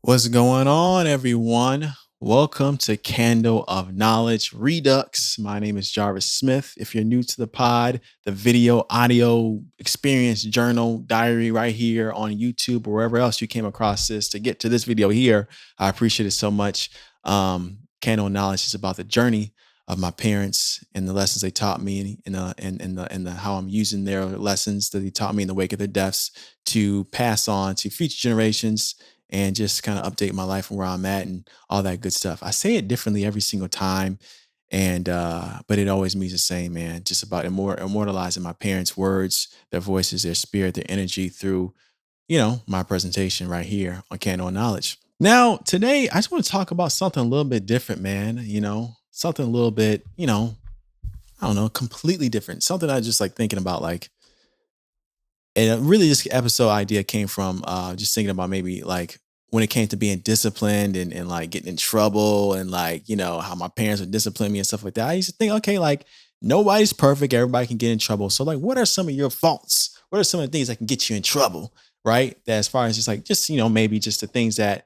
What's going on, everyone? Welcome to Candle of Knowledge Redux. My name is Jarvis Smith. If you're new to the pod, the video, audio experience journal diary right here on YouTube or wherever else you came across this to get to this video here, I appreciate it so much. Candle of Knowledge is about the journey of my parents and the lessons they taught me and the how I'm using their lessons that they taught me in the wake of their deaths to pass on to future generations and just kind of update my life and where I'm at and all that good stuff. I say it differently every single time, and but it always means the same, man. Just about immortalizing my parents' words, their voices, their spirit, their energy through, my presentation right here on Candle Knowledge. Now, today I just want to talk about something a little bit different, man. Something a little bit, I don't know, completely different. Something I just like thinking about, like, and really this episode idea came from just thinking about maybe like when it came to being disciplined and like getting in trouble and like how my parents would discipline me and stuff like that. I used to think, okay, like nobody's perfect, everybody can get in trouble, so like what are some of your faults, what are some of the things that can get you in trouble, right? That as far as just maybe just the things that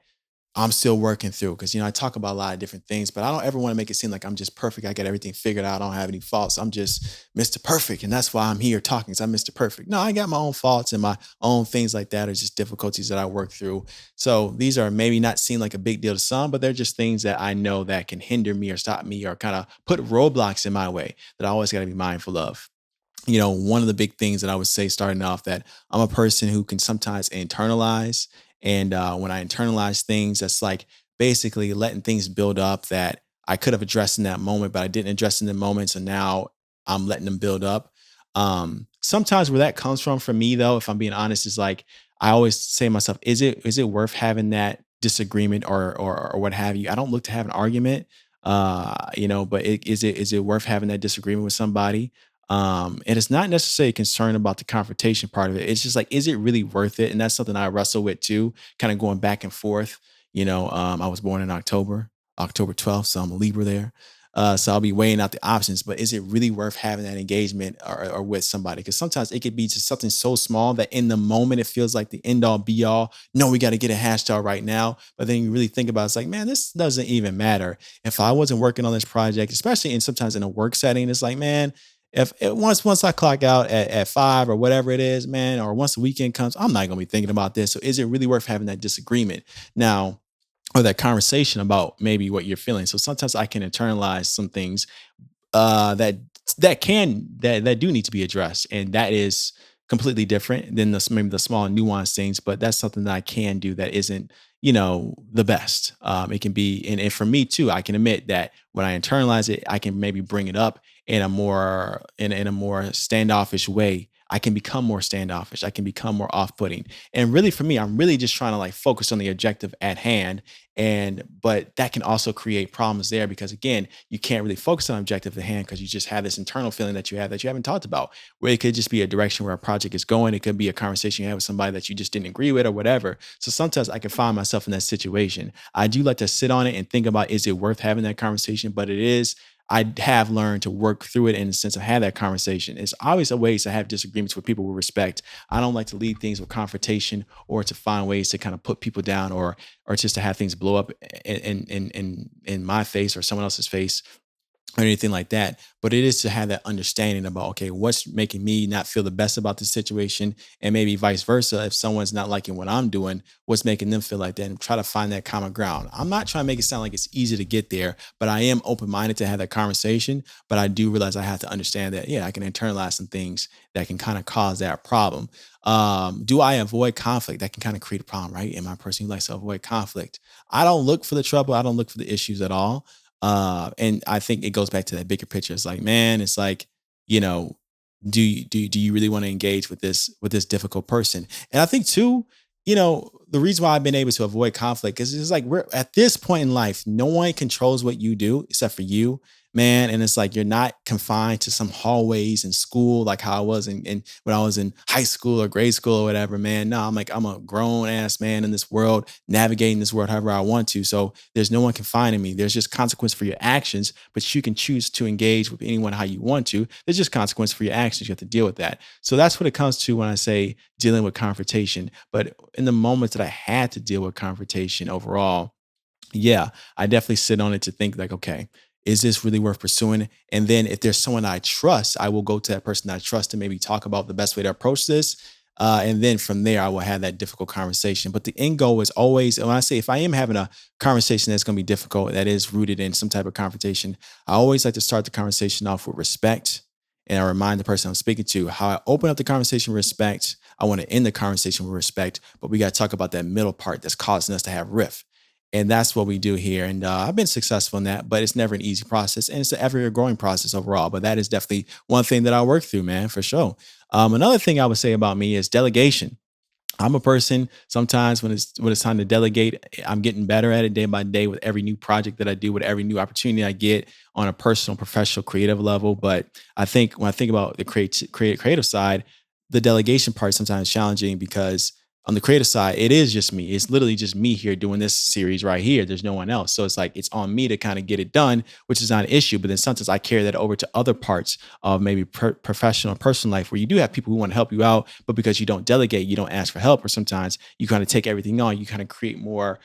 I'm still working through, because I talk about a lot of different things, but I don't ever want to make it seem like I'm just perfect. I got everything figured out. I don't have any faults. I'm just Mr. Perfect, and that's why I'm here talking. Because I'm Mr. Perfect. No, I got my own faults and my own things like that, or just difficulties that I work through. So these are maybe not seem like a big deal to some, but they're just things that I know that can hinder me or stop me or kind of put roadblocks in my way that I always got to be mindful of. One of the big things that I would say starting off, that I'm a person who can sometimes internalize. And when I internalize things, that's like basically letting things build up that I could have addressed in that moment, but I didn't address in the moment. So now I'm letting them build up. Sometimes where that comes from for me, though, if I'm being honest, is like I always say to myself, is it worth having that disagreement or what have you? I don't look to have an argument, but is it worth having that disagreement with somebody? And it's not necessarily concerned about the confrontation part of it. It's just like, is it really worth it? And that's something I wrestle with too, kind of going back and forth. I was born in October 12th, so I'm a Libra there. So I'll be weighing out the options, but is it really worth having that engagement or with somebody? Because sometimes it could be just something so small that in the moment it feels like the end all be all. No, we got to get it hashed out right now. But then you really think about it, it's like, man, this doesn't even matter. If I wasn't working on this project, especially in sometimes in a work setting, it's like, man, if it, once I clock out at 5 or whatever it is, man, or once the weekend comes, I'm not gonna be thinking about this. So is it really worth having that disagreement now, or that conversation about maybe what you're feeling? So sometimes I can internalize some things that do need to be addressed, and that is completely different than maybe the small nuanced things. But that's something that I can do that isn't the best. It can be, and for me too, I can admit that when I internalize it, I can maybe bring it up in a more standoffish way. I can become more standoffish. I can become more off-putting. And really for me, I'm really just trying to like focus on the objective at hand. And but that can also create problems there, because again, you can't really focus on objective at hand because you just have this internal feeling that you have that you haven't talked about, where it could just be a direction where a project is going. It could be a conversation you have with somebody that you just didn't agree with or whatever. So sometimes I can find myself in that situation. I do like to sit on it and think about, is it worth having that conversation? But it is, I have learned to work through it in the sense of have that conversation. It's always a ways to have disagreements with people with respect. I don't like to lead things with confrontation or to find ways to kind of put people down, or just to have things blow up in my face or someone else's face or anything like that. But it is to have that understanding about, okay, what's making me not feel the best about this situation, and maybe vice versa. If someone's not liking what I'm doing, what's making them feel like that, and try to find that common ground. I'm not trying to make it sound like it's easy to get there, but I am open minded to have that conversation. But I do realize I have to understand that, yeah, I can internalize some things that can kind of cause that problem. Do I avoid conflict? That can kind of create a problem, right? Am I a person who likes to avoid conflict? I don't look for the trouble. I don't look for the issues at all. And I think it goes back to that bigger picture. It's like, man, it's like, you know, do you really want to engage with this difficult person? And I think too, the reason why I've been able to avoid conflict is it's like we're at this point in life, no one controls what you do except for you. man. And it's like you're not confined to some hallways in school like how I was in when I was in high school or grade school or whatever, man. No, I'm like I'm a grown ass man in this world, navigating this world however I want to. So there's no one confining me. There's just consequence for your actions, but you can choose to engage with anyone how you want to. There's just consequence for your actions. You have to deal with that. So that's what it comes to when I say dealing with confrontation. But in the moments that I had to deal with confrontation overall, yeah, I definitely sit on it to think like, okay, is this really worth pursuing? And then if there's someone I trust, I will go to that person I trust and maybe talk about the best way to approach this. And then from there, I will have that difficult conversation. But the end goal is always, when I say if I am having a conversation that's going to be difficult, that is rooted in some type of confrontation, I always like to start the conversation off with respect. And I remind the person I'm speaking to how I open up the conversation with respect. I want to end the conversation with respect, but we got to talk about that middle part that's causing us to have rift. And that's what we do here. And I've been successful in that, but it's never an easy process. And it's an ever growing process overall. But that is definitely one thing that I work through, man, for sure. Another thing I would say about me is delegation. I'm a person sometimes when it's time to delegate, I'm getting better at it day by day with every new project that I do, with every new opportunity I get on a personal, professional, creative level. But I think when I think about the creative side, the delegation part is sometimes challenging because on the creative side, it is just me. It's literally just me here doing this series right here. There's no one else. So it's like it's on me to kind of get it done, which is not an issue. But then sometimes I carry that over to other parts of maybe professional, personal life where you do have people who want to help you out, but because you don't delegate, you don't ask for help, or sometimes you kind of take everything on. You kind of create more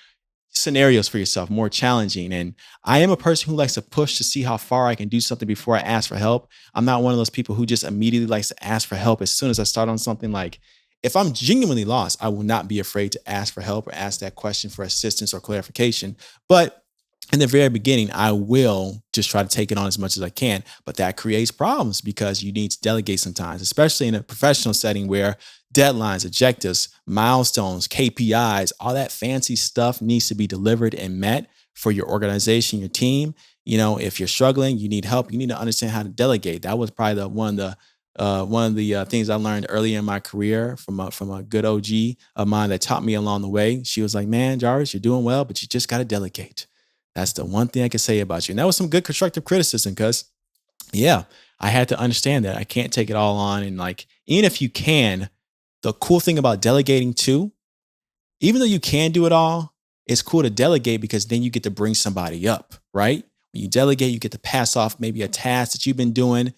scenarios for yourself, more challenging. And I am a person who likes to push to see how far I can do something before I ask for help. I'm not one of those people who just immediately likes to ask for help as soon as I start on something. Like if I'm genuinely lost, I will not be afraid to ask for help or ask that question for assistance or clarification. But in the very beginning, I will just try to take it on as much as I can. But that creates problems because you need to delegate sometimes, especially in a professional setting where deadlines, objectives, milestones, KPIs, all that fancy stuff needs to be delivered and met for your organization, your team. You know, if you're struggling, you need help, you need to understand how to delegate. That was probably the one of the things I learned early in my career from a good OG of mine that taught me along the way. She was like, "Man, Jarvis, you're doing well, but you just got to delegate." That's the one thing I can say about you. And that was some good constructive criticism because, yeah, I had to understand that I can't take it all on. And like, even if you can, the cool thing about delegating too, even though you can do it all, it's cool to delegate because then you get to bring somebody up, right? When you delegate, you get to pass off maybe a task that you've been doing.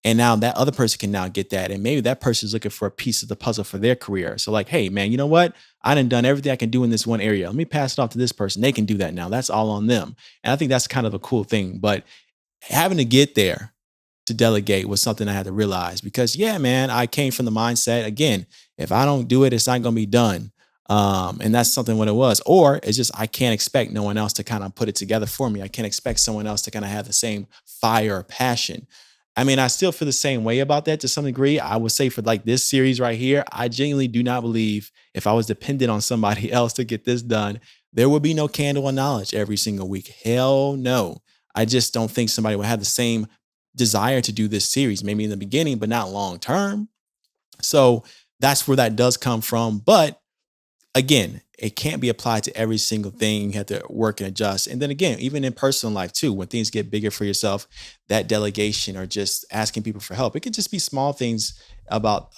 And now that other person can now get that. And maybe that person is looking for a piece of the puzzle for their career. So, like, hey, man, you know what? I done everything I can do in this one area. Let me pass it off to this person. They can do that now. That's all on them. And I think that's kind of a cool thing. But having to get there to delegate was something I had to realize because, yeah, man, I came from the mindset again, if I don't do it, it's not going to be done. And that's something what it was. Or it's just, I can't expect no one else to kind of put it together for me. I can't expect someone else to kind of have the same fire or passion. I mean, I still feel the same way about that to some degree. I would say for like this series right here, I genuinely do not believe if I was dependent on somebody else to get this done, there would be no candle of knowledge every single week. Hell no. I just don't think somebody would have the same desire to do this series, maybe in the beginning, but not long term. So that's where that does come from. But again, it can't be applied to every single thing. You have to work and adjust. And then again, even in personal life too, when things get bigger for yourself, that delegation or just asking people for help, it could just be small things about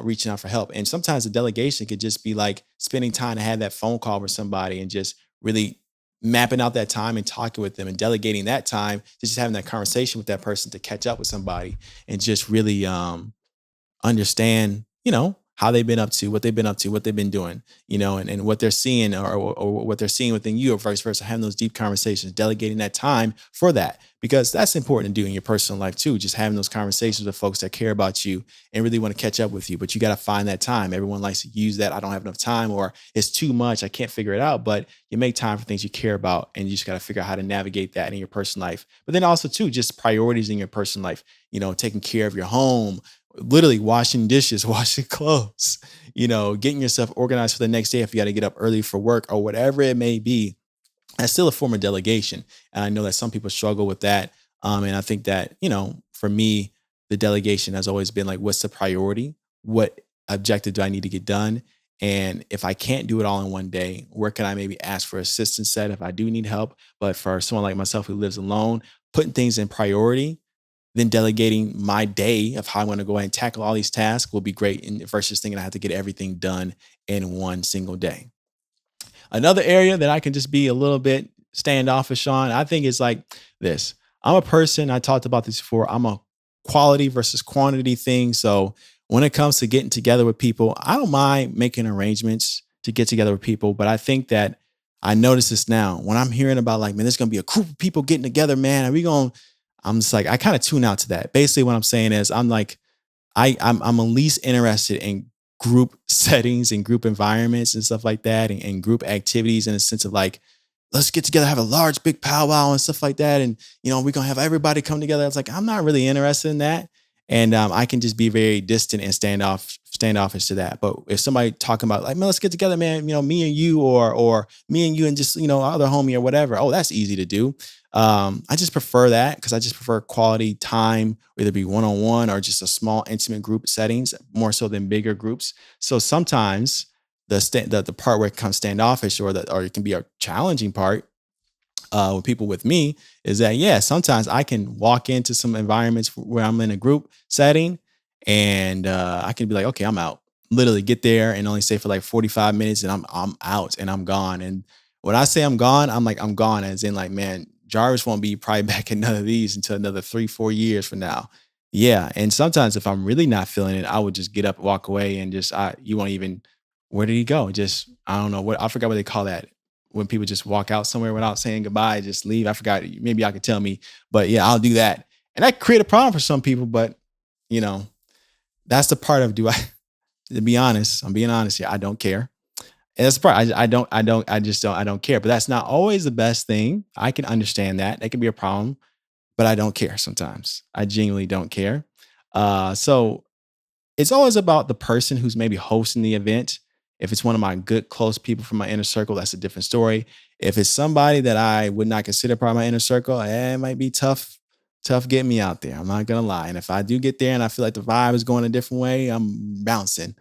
reaching out for help. And sometimes the delegation could just be like spending time to have that phone call with somebody and just really mapping out that time and talking with them and delegating that time to just having that conversation with that person to catch up with somebody and just really understand, how they've been up to, what they've been up to, what they've been doing, and what they're seeing or what they're seeing within you or vice versa, having those deep conversations, delegating that time for that, because that's important to do in your personal life too. Just having those conversations with folks that care about you and really want to catch up with you, but you got to find that time. Everyone likes to use that. I don't have enough time or it's too much. I can't figure it out, but you make time for things you care about and you just got to figure out how to navigate that in your personal life. But then also too, just priorities in your personal life, taking care of your home, literally washing dishes, washing clothes, getting yourself organized for the next day if you got to get up early for work or whatever it may be. That's still a form of delegation. And I know that some people struggle with that. And I think that, for me, the delegation has always been like, what's the priority? What objective do I need to get done? And if I can't do it all in one day, where can I maybe ask for assistance at if I do need help? But for someone like myself who lives alone, putting things in priority, then delegating my day of how I'm going to go ahead and tackle all these tasks will be great versus thinking I have to get everything done in one single day. Another area that I can just be a little bit standoffish on, I think is like this. I'm a person, I talked about this before, I'm a quality versus quantity thing. So when it comes to getting together with people, I don't mind making arrangements to get together with people, but I think that I notice this now when I'm hearing about like, man, there's gonna be a group of people getting together, man. Are we going? I'm just like, I kind of tune out to that. Basically, what I'm saying is, I'm like, I'm least interested in group settings and group environments and stuff like that, and group activities in a sense of like, let's get together, have a large big powwow and stuff like that, and we're gonna have everybody come together. It's like I'm not really interested in that, and I can just be very distant and standoffish to that. But if somebody talking about like, man, let's get together, man, me and you, or me and you and just other homie or whatever. Oh, that's easy to do. I just prefer that because I just prefer quality time, whether it be one on one or just a small intimate group settings, more so than bigger groups. So sometimes the part where it becomes standoffish or it can be a challenging part with people with me is that yeah, sometimes I can walk into some environments where I'm in a group setting and I can be like, okay, I'm out. Literally get there and only stay for like 45 minutes and I'm out and I'm gone. And when I say I'm gone, I'm like I'm gone as in like, man, Jarvis won't be probably back in none of these until another 3-4 years from now. Yeah. And sometimes if I'm really not feeling it, I would just get up, walk away, and just you won't even where did he go? Just I don't know what I forgot what they call that when people just walk out somewhere without saying goodbye, just leave. I forgot. Maybe y'all could tell me, but yeah, I'll do that, and that create a problem for some people. But you know, that's the part of do I. To be honest, I'm being honest here. I don't care. And that's the part. I just don't. I don't care. But that's not always the best thing. I can understand that. That can be a problem, but I don't care sometimes. I genuinely don't care. So it's always about the person who's maybe hosting the event. If it's one of my good close people from my inner circle, that's a different story. If it's somebody that I would not consider part of my inner circle, it might be tough getting me out there. I'm not gonna lie. And if I do get there and I feel like the vibe is going a different way, I'm bouncing.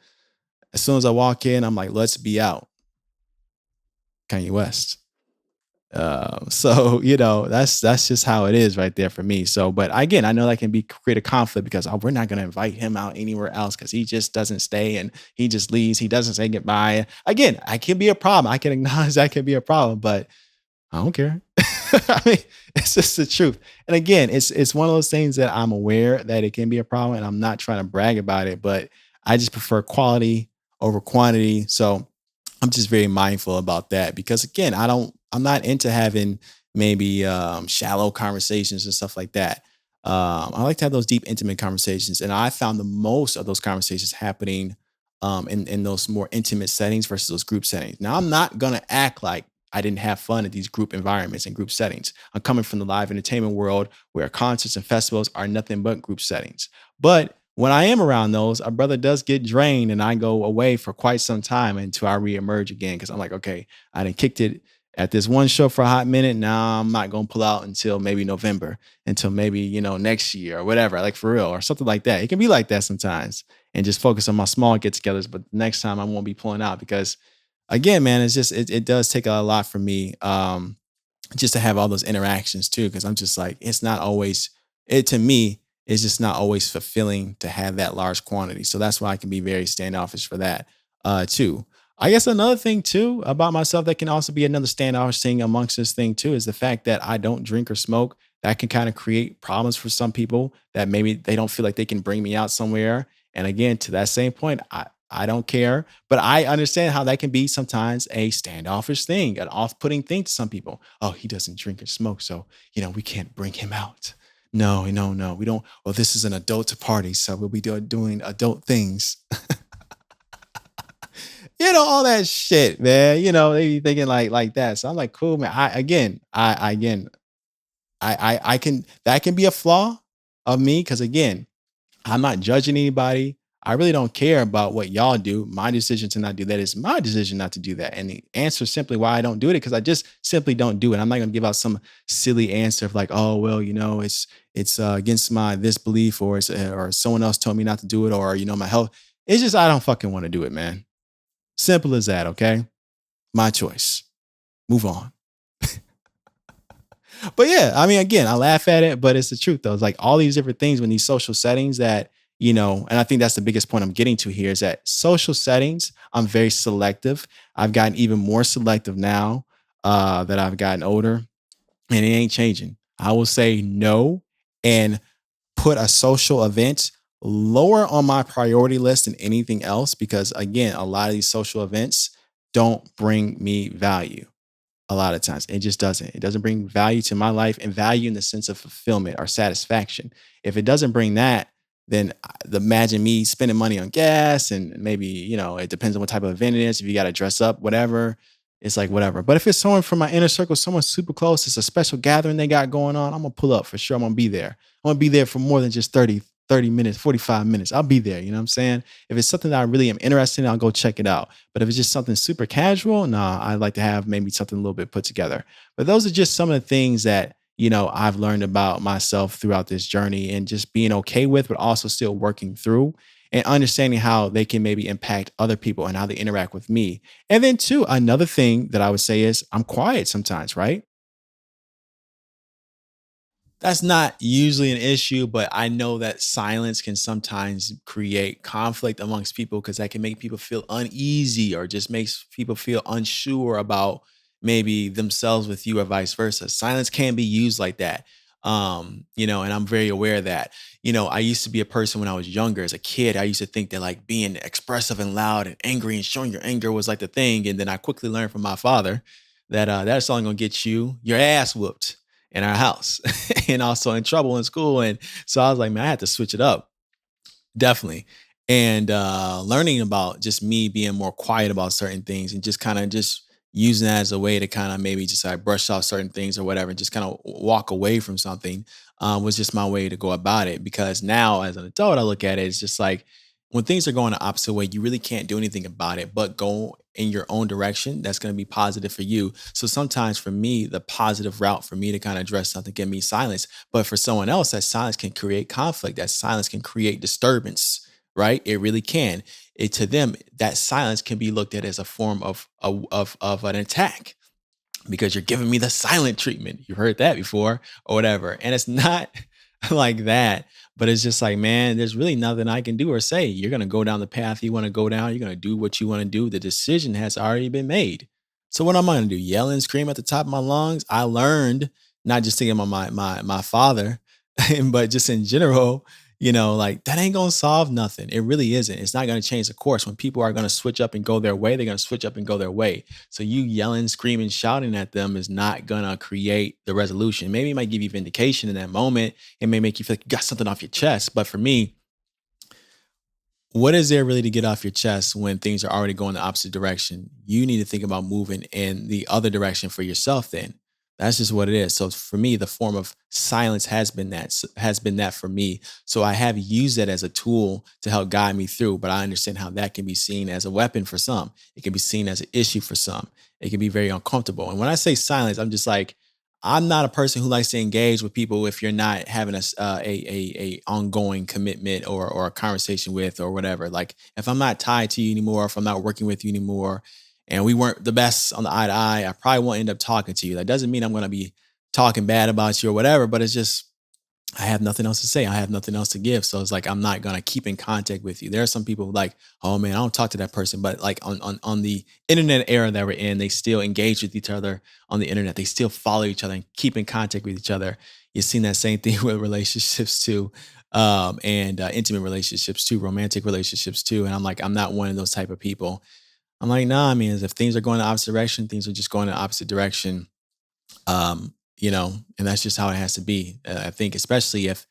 As soon as I walk in, I'm like, let's be out. Kanye West. So that's just how it is right there for me. So, but again, I know that can be create a conflict because we're not going to invite him out anywhere else because he just doesn't stay and he just leaves. He doesn't say goodbye. Again, I can be a problem. I can acknowledge that can be a problem, but I don't care. I mean, it's just the truth. And again, it's one of those things that I'm aware that it can be a problem, and I'm not trying to brag about it, but I just prefer quality over quantity. So I'm just very mindful about that because again, I'm not into having maybe shallow conversations and stuff like that. I like to have those deep, intimate conversations, and I found the most of those conversations happening in those more intimate settings versus those group settings. Now, I'm not gonna act like I didn't have fun at these group environments and group settings. I'm coming from the live entertainment world where concerts and festivals are nothing but group settings. But when I am around those, a brother does get drained and I go away for quite some time until I reemerge again. Cause I'm like, okay, I done kicked it at this one show for a hot minute. Now I'm not gonna pull out until maybe November, until maybe, next year or whatever, like for real, or something like that. It can be like that sometimes and just focus on my small get togethers. But next time I won't be pulling out because again, man, it's just it does take a lot for me. Just to have all those interactions too, because I'm just like, it's not always it to me, it's just not always fulfilling to have that large quantity. So that's why I can be very standoffish for that too. I guess another thing too about myself that can also be another standoffish thing amongst this thing too is the fact that I don't drink or smoke. That can kind of create problems for some people that maybe they don't feel like they can bring me out somewhere. And again, to that same point, I don't care, but I understand how that can be sometimes a standoffish thing, an off-putting thing to some people. Oh, he doesn't drink or smoke, so we can't bring him out. No, no, no, we don't. Well, this is an adult party, so we'll be doing adult things. All that shit, man. They be thinking like that. So I'm like, cool, man. I can that can be a flaw of me because again, I'm not judging anybody. I really don't care about what y'all do. My decision to not do that is my decision not to do that. And the answer is simply why I don't do it because I just simply don't do it. I'm not going to give out some silly answer of like, oh well, it's against my this belief or someone else told me not to do it or my health. It's just I don't fucking want to do it, man. Simple as that. Okay, my choice. Move on. But yeah, I mean, again, I laugh at it, but it's the truth though. It's like all these different things when these social settings that, and I think that's the biggest point I'm getting to here is that social settings, I'm very selective. I've gotten even more selective now that I've gotten older, and it ain't changing. I will say no and put a social event lower on my priority list than anything else because, again, a lot of these social events don't bring me value a lot of times. It just doesn't. It doesn't bring value to my life and value in the sense of fulfillment or satisfaction. If it doesn't bring that, then imagine me spending money on gas and maybe, it depends on what type of event it is. If you got to dress up, whatever, it's like whatever. But if it's someone from my inner circle, someone super close, it's a special gathering they got going on, I'm going to pull up for sure. I'm going to be there. I'm going to be there for more than just 30 minutes, 45 minutes. I'll be there. You know what I'm saying? If it's something that I really am interested in, I'll go check it out. But if it's just something super casual, nah, I'd like to have maybe something a little bit put together. But those are just some of the things that, I've learned about myself throughout this journey and just being okay with, but also still working through and understanding how they can maybe impact other people and how they interact with me. And then, too, another thing that I would say is I'm quiet sometimes, right? That's not usually an issue, but I know that silence can sometimes create conflict amongst people because that can make people feel uneasy or just makes people feel unsure about maybe themselves with you or vice versa. Silence can be used like that. And I'm very aware of that. I used to be a person when I was younger as a kid. I used to think that like being expressive and loud and angry and showing your anger was like the thing. And then I quickly learned from my father that that's only gonna get you your ass whooped in our house and also in trouble in school. And so I was like, man, I had to switch it up. Definitely. And learning about just me being more quiet about certain things and just kind of just using that as a way to kind of maybe just like brush off certain things or whatever and just kind of walk away from something was just my way to go about it. Because now as an adult, I look at it, it's just like when things are going the opposite way, you really can't do anything about it, but go in your own direction. That's going to be positive for you. So sometimes for me, the positive route for me to kind of address something can be silence. But for someone else, that silence can create conflict. That silence can create disturbance, right? It really can. To them, that silence can be looked at as a form of an attack because you're giving me the silent treatment. You've heard that before or whatever. And it's not like that, but it's just like, man, there's really nothing I can do or say. You're going to go down the path you want to go down. You're going to do what you want to do. The decision has already been made. So what am I going to do? Yell and scream at the top of my lungs? I learned not just thinking about my father, but just in general, like that ain't gonna solve nothing. It really isn't. It's not gonna change the course. When people are gonna switch up and go their way, they're gonna switch up and go their way. So you yelling, screaming, shouting at them is not gonna create the resolution. Maybe it might give you vindication in that moment. It may make you feel like you got something off your chest. But for me, what is there really to get off your chest when things are already going the opposite direction? You need to think about moving in the other direction for yourself then. That's just what it is. So for me, the form of silence has been that for me. So I have used that as a tool to help guide me through, but I understand how that can be seen as a weapon for some. It can be seen as an issue for some. It can be very uncomfortable. And when I say silence, I'm just like I'm not a person who likes to engage with people if you're not having a ongoing commitment or a conversation with or whatever. Like if I'm not tied to you anymore, if I'm not working with you anymore, and we weren't the best on the eye to eye, I probably won't end up talking to you. That doesn't mean I'm going to be talking bad about you or whatever, but it's just I have nothing else to say. I have nothing else to give. So it's like I'm not gonna keep in contact with you. There are some people like, oh man, I don't talk to that person. But like on the internet era that we're in, they still engage with each other on the internet. They still follow each other and keep in contact with each other. You've seen that same thing with relationships too, and intimate relationships too, romantic relationships too. And I'm like, I'm not one of those type of people. I'm like, nah, I mean, if things are going the opposite direction, things are just going the opposite direction. And that's just how it has to be. I think, especially if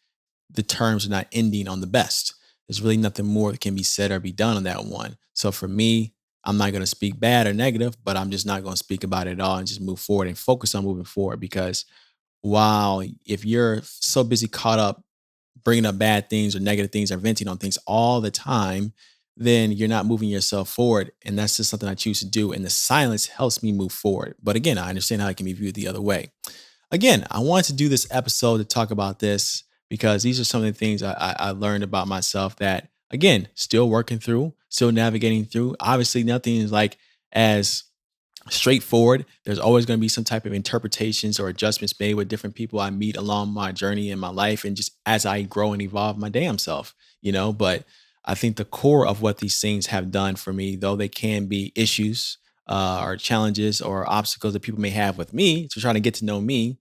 the terms are not ending on the best. There's really nothing more that can be said or be done on that one. So for me, I'm not going to speak bad or negative, but I'm just not going to speak about it at all and just move forward and focus on moving forward. Because while if you're so busy caught up bringing up bad things or negative things or venting on things all the time, then you're not moving yourself forward. And that's just something I choose to do. And the silence helps me move forward. But again, I understand how it can be viewed the other way. Again, I wanted to do this episode to talk about this because these are some of the things I learned about myself that, again, still working through, still navigating through. Obviously, nothing is like as straightforward. There's always going to be some type of interpretations or adjustments made with different people I meet along my journey in my life and just as I grow and evolve my damn self, But I think the core of what these things have done for me, though they can be issues or challenges or obstacles that people may have with me to try to get to know me,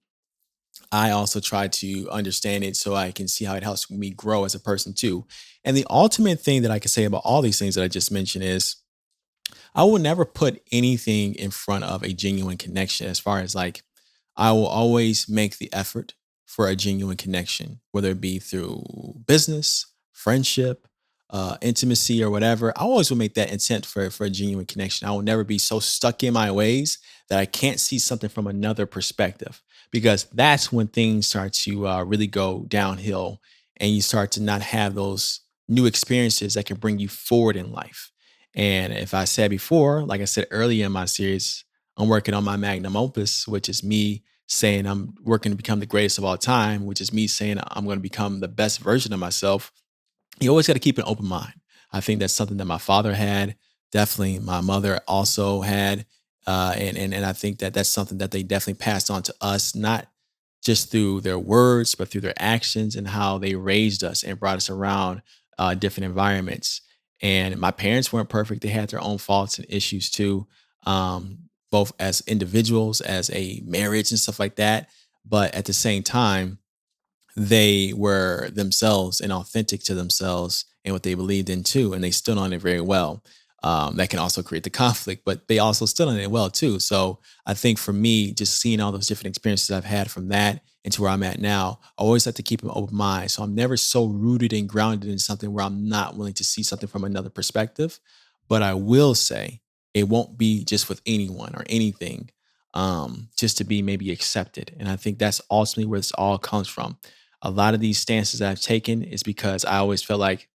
I also try to understand it so I can see how it helps me grow as a person too. And the ultimate thing that I can say about all these things that I just mentioned is I will never put anything in front of a genuine connection as far as like I will always make the effort for a genuine connection, whether it be through business, friendship, intimacy, or whatever. I always will make that intent for a genuine connection. I will never be so stuck in my ways that I can't see something from another perspective, because that's when things start to really go downhill and you start to not have those new experiences that can bring you forward in life. And if I said before, like I said earlier in my series, I'm working on my magnum opus, which is me saying I'm working to become the greatest of all time, which is me saying I'm going to become the best version of myself. You always got to keep an open mind. I think that's something that my father had, definitely my mother also had, and I think that that's something that they definitely passed on to us, not just through their words, but through their actions and how they raised us and brought us around different environments. And my parents weren't perfect; they had their own faults and issues too, both as individuals, as a marriage, and stuff like that. But at the same time, they were themselves and authentic to themselves and what they believed in too, and they stood on it very well. That can also create the conflict, but they also stood on it well too. So I think for me, just seeing all those different experiences I've had from that into where I'm at now, I always have to keep an open mind. So I'm never so rooted and grounded in something where I'm not willing to see something from another perspective. But I will say it won't be just with anyone or anything, just to be maybe accepted. And I think that's ultimately where this all comes from. A lot of these stances that I've taken is because I always felt like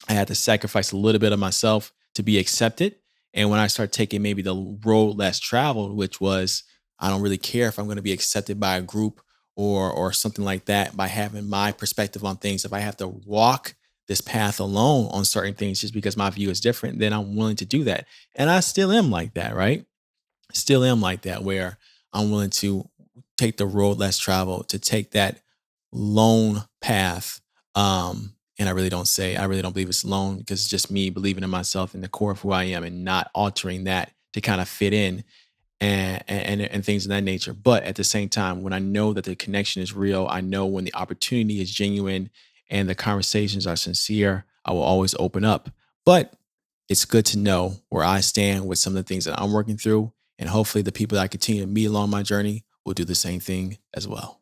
I had to sacrifice a little bit of myself to be accepted. And when I start taking maybe the road less traveled, which was I don't really care if I'm going to be accepted by a group or something like that by having my perspective on things. If I have to walk this path alone on certain things just because my view is different, then I'm willing to do that. And I still am like that, right? Still am like that where I'm willing to take the road less traveled, to take that lone path. And I really don't believe it's alone because it's just me believing in myself and the core of who I am and not altering that to kind of fit in and things of that nature. But at the same time, when I know that the connection is real, I know when the opportunity is genuine and the conversations are sincere, I will always open up. But it's good to know where I stand with some of the things that I'm working through. And hopefully the people that I continue to meet along my journey will do the same thing as well.